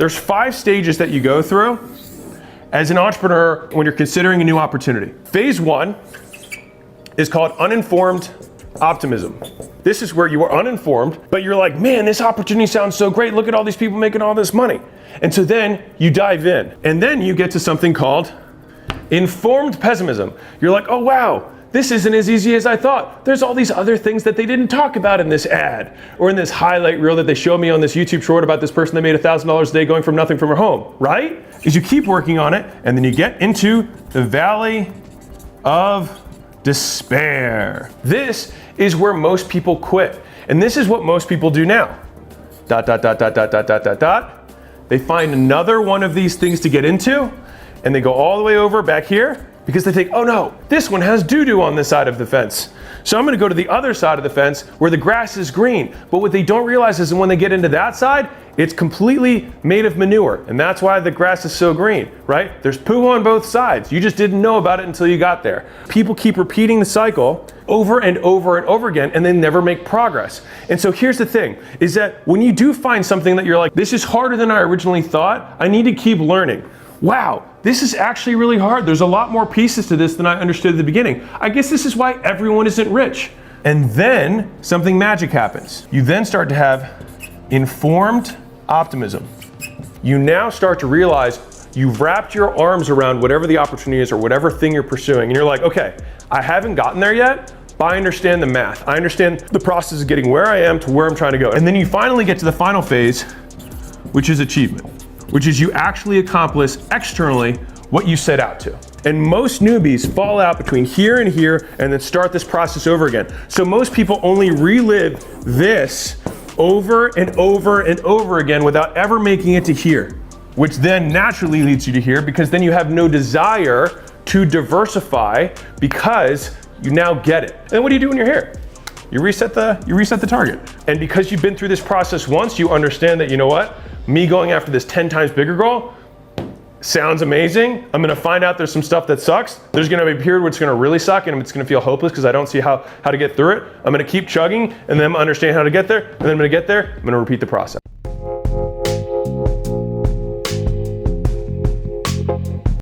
There's 5 stages that you go through as an entrepreneur when you're considering a new opportunity. Phase 1 is called Uninformed Optimism. This is where you are uninformed, but you're like, man, this opportunity sounds so great. Look at all these people making all this money. And so then you dive in, and then you get to something called Informed Pessimism. You're like, oh wow, this isn't as easy as I thought. There's all these other things that they didn't talk about in this ad or in this highlight reel that they showed me on this YouTube short about this person that made $1,000 a day going from nothing from her home, right? Is you keep working on it, and then you get into the valley of despair. This is where most people quit. And this is what most people do now. ... They find another one of these things to get into, and they go all the way over back here because they think, oh no, this one has doo-doo on this side of the fence. So I'm gonna go to the other side of the fence where the grass is green. But what they don't realize is that when they get into that side, it's completely made of manure. And that's why the grass is so green, right? There's poo on both sides. You just didn't know about it until you got there. People keep repeating the cycle over and over and over again, and they never make progress. And so here's the thing, is that when you do find something that you're like, this is harder than I originally thought, I need to keep learning. Wow, this is actually really hard. There's a lot more pieces to this than I understood at the beginning. I guess this is why everyone isn't rich. And then something magic happens. You then start to have informed optimism. You now start to realize you've wrapped your arms around whatever the opportunity is or whatever thing you're pursuing. And you're like, okay, I haven't gotten there yet, but I understand the math. I understand the process of getting where I am to where I'm trying to go. And then you finally get to the final phase, which is achievement, which is you actually accomplish externally what you set out to. And most newbies fall out between here and here and then start this process over again. So most people only relive this over and over and over again without ever making it to here, which then naturally leads you to here because then you have no desire to diversify because you now get it. And what do you do when you're here? You reset the target. And because you've been through this process once, you understand that, you know what? Me going after this 10 times bigger goal sounds amazing. I'm gonna find out there's some stuff that sucks. There's gonna be a period where it's gonna really suck and it's gonna feel hopeless because I don't see how to get through it. I'm gonna keep chugging and then understand how to get there. And then I'm gonna get there, I'm gonna repeat the process.